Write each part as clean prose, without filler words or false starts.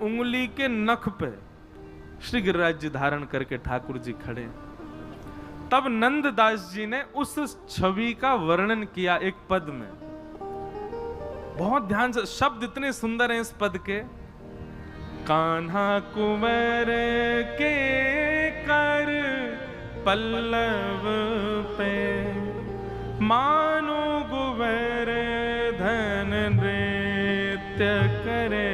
उंगली के नख पे श्री गिरिराज जी धारण करके ठाकुर जी खड़े। तब नंददास जी ने उस छवि का वर्णन किया एक पद में। बहुत ध्यान से, शब्द इतने सुंदर हैं इस पद के। कान्हा कुंवर के कर पल्लव पे, मानो गोवर्धन नृत्य करे।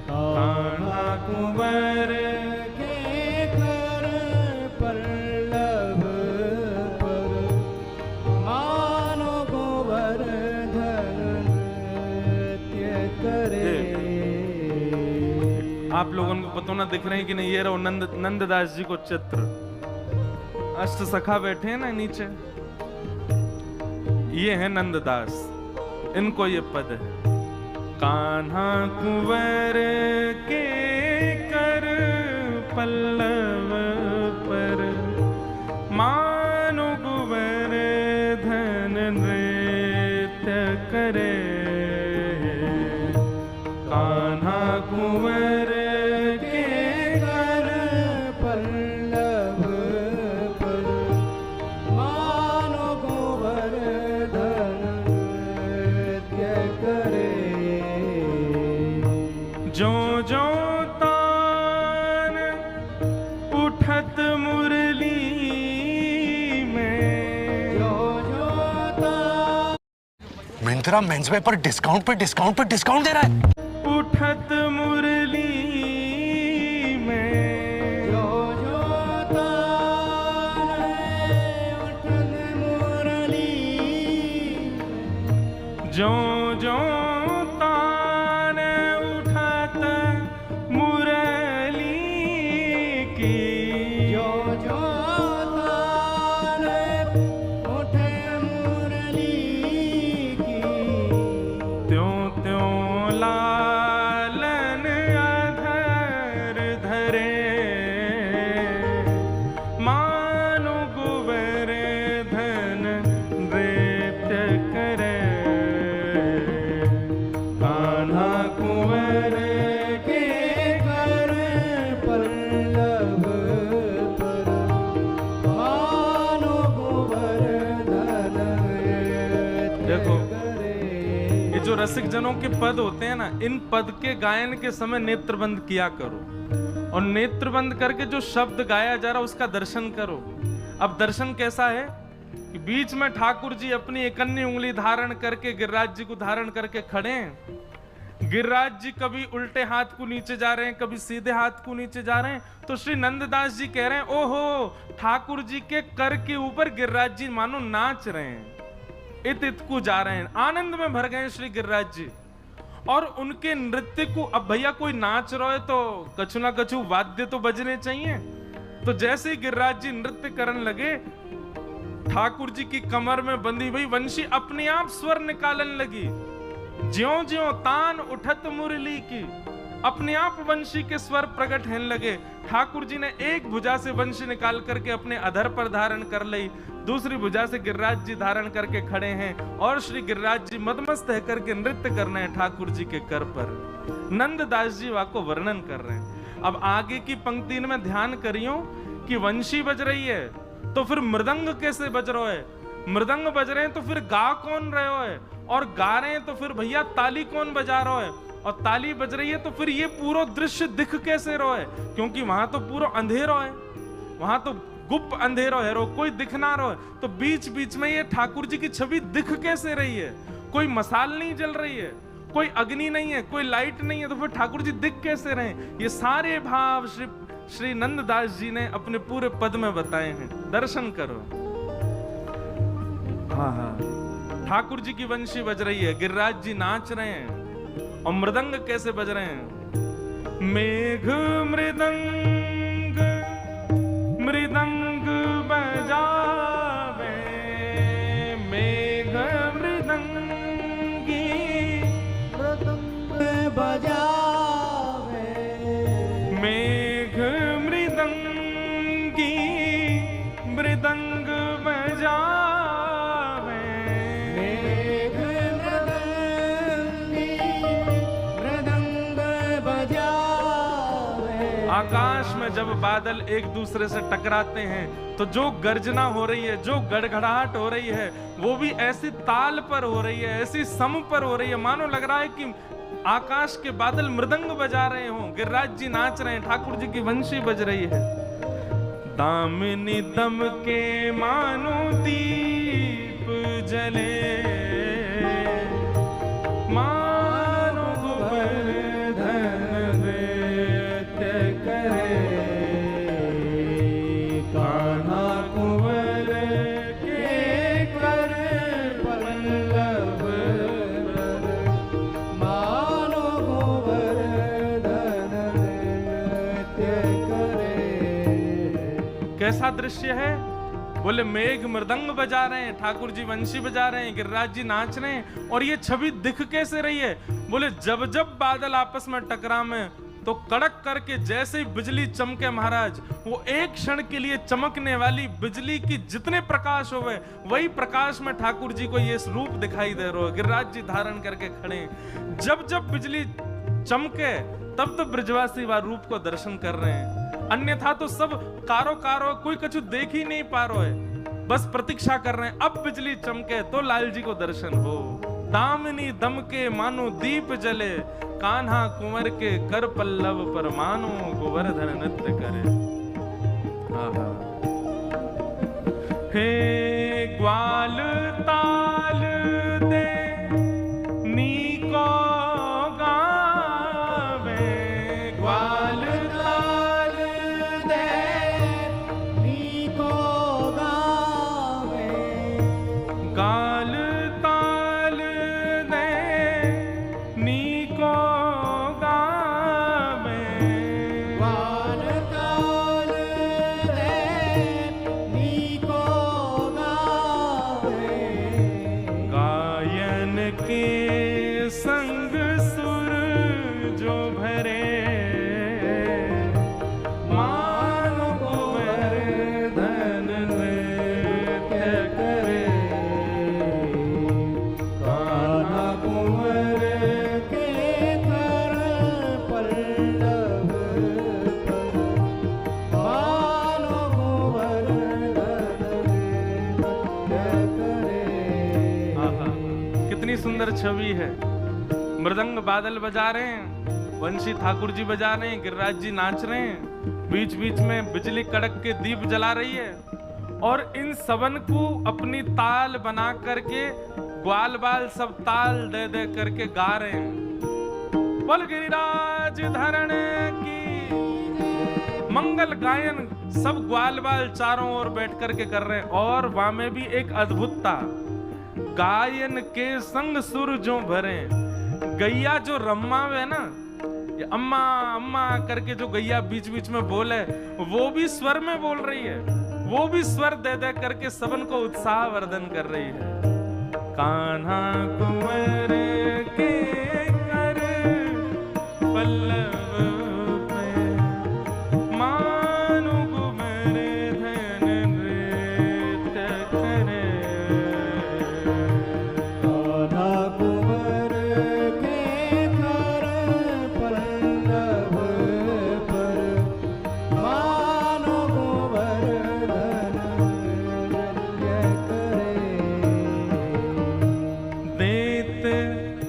कान्हा कुंवर के कर पल्लव पर, मानो गोवर्धन नृत्य करे। आप लोगों को पता ना दिख रहे हैं कि नहीं, ये रहो नंददास जी को चित्र। अष्ट सखा बैठे हैं ना नीचे, ये है नंददास, इनको ये पद है। कान्हा कुंवर के कर पल्लव पर, मानो गोवर्धन नृत्य करे। कान्हा कुंवर के कर पल्लव पर, मानो गोवर्धन नृत्य करे। जो जो तान उठत मुरली में, जो जो तान मिंत्रा मेंसवेयर पर डिस्काउंट पे डिस्काउंट दे रहा है। उठत मुरली में, जो जो तान उठत मुरली, जो जो तान उठत मुरली की, जो जो तान उठे मुरली की, त्यों त्यों लालन अधर धरे। मानो गोवर्धन नृत्य करे। कान्हा कुंवर के कर पल्लव पर, मानो गोवर्धन नृत्य देखो, करे। ये जो रसिक जनों के पद होते हैं ना, इन पद के गायन के समय नेत्रबंद किया करो, और नेत्रबंद करके जो शब्द गाया जा रहा उसका दर्शन करो। अब दर्शन कैसा है कि बीच में ठाकुर जी अपनी एकन्नी उंगली धारण करके गिरिराज जी को धारण करके खड़े हैं। गिरिराज जी कभी उल्टे हाथ को नीचे जा रहे हैं, कभी सीधे हाथ को नीचे जा रहे हैं। तो श्री नंददास जी कह रहे हैं, ओहो, ठाकुर जी के कर के ऊपर गिरिराज जी मानो नाच रहे हैं, इत को जा रहे हैं, आनंद में भर गए श्री गिरिराज जी। और उनके नृत्य को, अब भैया कोई नाच रहा है तो कछु ना कछु वाद्य तो बजने चाहिए। तो जैसे ही गिरिराज जी नृत्य करने लगे, ठाकुर जी की कमर में बंधी हुई वंशी अपने आप स्वर निकालने लगी। ज्यों ज्यों तान उठत मुरली की, अपने आप वंशी के स्वर प्रकट होने लगे। ठाकुर जी ने एक भुजा से वंशी निकाल करके अपने अधर पर धारण कर ली, दूसरी भुजा से गिरिराज जी धारण करके खड़े हैं, और श्री गिरिराज जी मदमस्त है करके नृत्य कर रहे हैं ठाकुर जी के कर पर। नंददास जी वाको वर्णन कर रहे हैं। अब आगे की पंक्ति में ध्यान करियो कि वंशी बज रही है तो फिर मृदंग कैसे बज रहा है, मृदंग बज रहे हैं तो फिर गा कौन रहे हो है, और गा रहे हैं तो फिर भैया ताली कौन बजा रहा है, और ताली बज रही है तो फिर ये पूरा दृश्य दिख कैसे रहा है, क्योंकि वहां तो पूरा अंधेरा है, वहां तो गुप्त अंधेरा है, कोई दिख ना रहा है। तो बीच बीच में ये ठाकुर जी की छवि दिख कैसे रही है, कोई मसाल नहीं जल रही है, कोई अग्नि नहीं है, कोई लाइट नहीं है, तो फिर ठाकुर जी दिख कैसे रहे। ये सारे भाव श्री नंददास जी ने अपने पूरे पद में बताए हैं, दर्शन करो। हाँ हाँ, ठाकुर जी की वंशी बज रही है, गिरिराज जी नाच रहे हैं, और मृदंग कैसे बज रहे हैं, मेघ मृदंग मृदंग बजावे, मेघ मृदंगी मृदंग बजावे, मेघ मृदंगी मृदंग बजावे, मेघ मृदंगी मृदंग आकाश में जब बादल एक दूसरे से टकराते हैं तो जो गर्जना हो रही है, जो गड़गड़ाहट हो रही है, वो भी ऐसी ताल पर हो रही है, ऐसी सम पर हो रही है, मानो लग रहा है कि आकाश के बादल मृदंग बजा रहे हों, गिरिराज जी नाच रहे हैं, ठाकुर जी की वंशी बज रही है। दामिनी दम के मानो दीप जले, मानो गोवर्धन नृत्य करे, कान्हा कुंवर के कर पल्लव पर, मानो गोवर्धन नृत्य करे। कैसा दृश्य है? बोले मेघ मृदंग बजा रहे हैं, ठाकुर जी वंशी बजा रहे हैं, गिरिराज जी नाच रहे हैं, और ये छवि दिख कैसे रही है? बोले जब जब बादल आपस में टकरावे तो कड़क करके जैसे ही बिजली चमके महाराज, वो एक क्षण के लिए चमकने वाली बिजली की जितने प्रकाश होवे, वही प्रकाश में ठाकुर जी को ये रूप दिखाई दे रहा है, गिरिराज जी धारण करके खड़े हैं। जब जब बिजली चमके तब तो ब्रजवासी वह रूप को दर्शन कर रहे हैं, अन्यथा तो सब कारो कारो कोई कछु देख ही नहीं पा रहे है, बस प्रतीक्षा कर रहे हैं अब बिजली चमके तो लाल जी को दर्शन हो। दामिनी दम के मानो दीप जले, कान्हा कुंवर के कर पल्लव पर मानो गोवर्धन नृत्य करे। आहा। हे ग्वाल ताल दे नीको गावे, ग्वाल ताल दे नीको गावे, गाल ताल दे नीको गावे, ग्वाल ताल दे नीको गावे, गायन के संग सुर जो भरे, मानो गोवर्धन नृत्य करे, कान्हा कुंवर के कर पल्लव पर, मानो गोवर्धन नृत्य करे। आहा, कितनी सुंदर छवि है। मृदंग बादल बजा रहे हैं, वंशी ठाकुर जी बजा रहे हैं, गिरिराज जी नाच रहे हैं, बीच बीच में बिजली कड़क के दीप जला रही है, और इन सबन को अपनी ताल बना करके ग्वाल बाल सब ताल दे दे करके गा रहे हैं। बोल गिरिराज धरण की मंगल गायन सब ग्वाल बाल चारों ओर बैठ करके कर रहे हैं। और वहां में भी एक अद्भुतता, गायन के संग सुर जो भरे, गैया जो रम्मावे ना, ये अम्मा अम्मा करके जो गैया बीच बीच में बोले, वो भी स्वर में बोल रही है, वो भी स्वर दे दे करके सबन को उत्साह वर्धन कर रही है। कान्हा कुंवर के कर पल्लव पे, मानो गोवर्धन नृत्य करे, कान्हा कुंवर के कर पल्लव पर, मानो गोवर्धन नृत्य करे। देत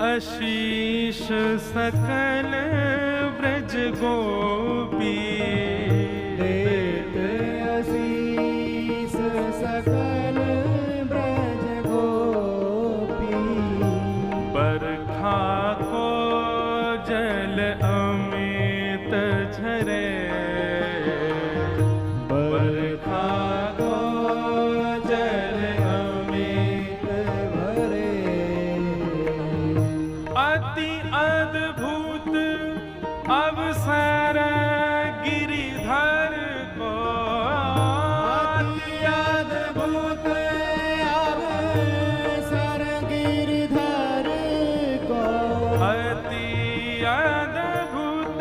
आशीष सकल ब्रज गोपी, देत आशीष सकल ब्रज गोपी, बरखा को जल अमित झरे, बरखा को जल अमित भरे। अति अद्भुत अवसर गिरिधर को, अति अद्भुत अवसर गिरिधर को, अति अद्भुत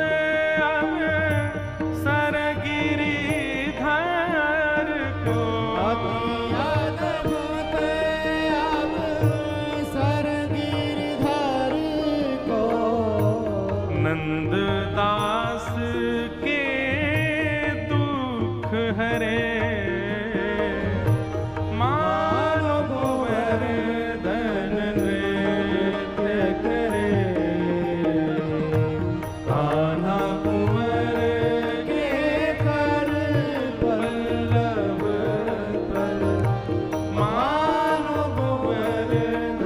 अवसर गिरिधर को, अति अद्भुत अवसर गिरिधर को, नंददास के करे, मानो गोवर्धन नृत्य करे। कान्हा कुंवर के कर पल्लव पर, मानो गोवर्धन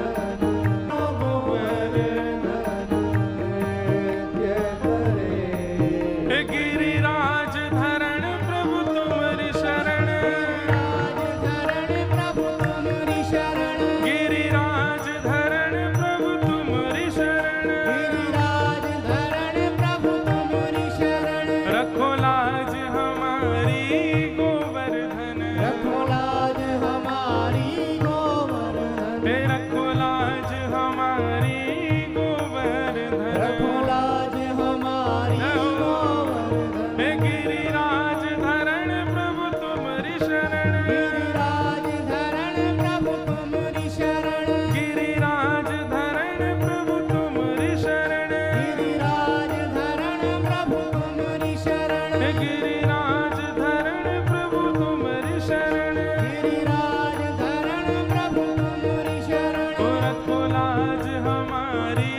नृत्य करे। गिरिराज धरण प्रभु तुम्हारी शरण, धरण प्रभु तुम्हारी शरण, गिरिराज धरण प्रभु तुम्हारी शरण। गिरिराज धरण प्रभु तुम्हारी शरण। रखो लाज हमारी गोवर्धन, रखो लाज हमारी गोवर्धन, हे रखो लाज हमारी गोवर्धन। रखो लाज हमारी गोवर्धन। हे गिरिराज धरण प्रभु तुम्हारी शरण, गिरिराज धरण प्रभु तुम्हारी शरण, गिरिराज धरण प्रभु तुम्हारी शरण। गिरिराज धरण प्रभु तुम्हारी शरण, हे गिरिराज धरण प्रभु तुम्हारी शरण। गिरिराज धरण प्रभु तुम्हारी शरण। ओ रखो लाज हमारी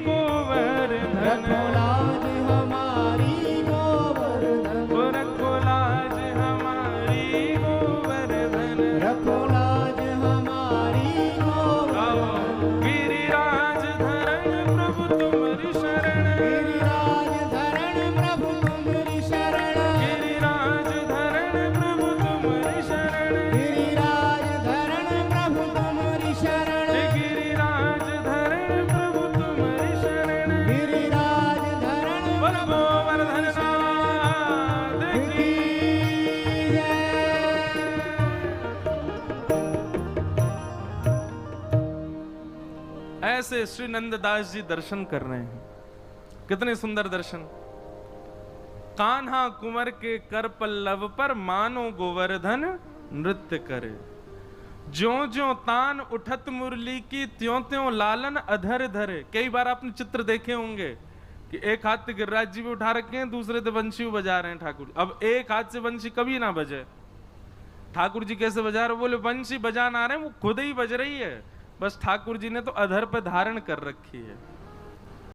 गोवर्धन, रखो लाज हमारी गोवर्धन, ओ रखो लाज हमारी गोवर्धन। रखो लाज हमारी गोवर्धन। गिरिराज धरण प्रभु तुम्हारी शरण, गिरिराज धरण प्रभु तुम्हारी शरण, गिरिराज धरण प्रभु तुम्हारी शरण। गिरिराज धरण प्रभु तुम्हारी शरण, हे गिरिराज धरण प्रभु तुम्हारी शरण। गिरिराज धरण बोल गोवर्धन नाथ की। ऐसे श्री नंददास जी दर्शन कर रहे हैं, कितने सुंदर दर्शन। कान्हा कुंवर के कर पल्लव पर, मानो गोवर्धन नृत्य करे। ज्यों ज्यों तान उठत मुरली की, त्यों त्यों लालन अधर धरे। कई बार आपने चित्र देखे होंगे कि एक हाथ से गिरिराज जी भी उठा रखे हैं, दूसरे से बंशी बजा रहे हैं ठाकुर। अब एक हाथ से बंशी कभी ना बजे। ठाकुर जी कैसे बजा रहे, बोले बंशी बजा ना रहे, वो खुद ही बज रही है, बस ठाकुर जी ने तो अधर पे धारण कर रखी है।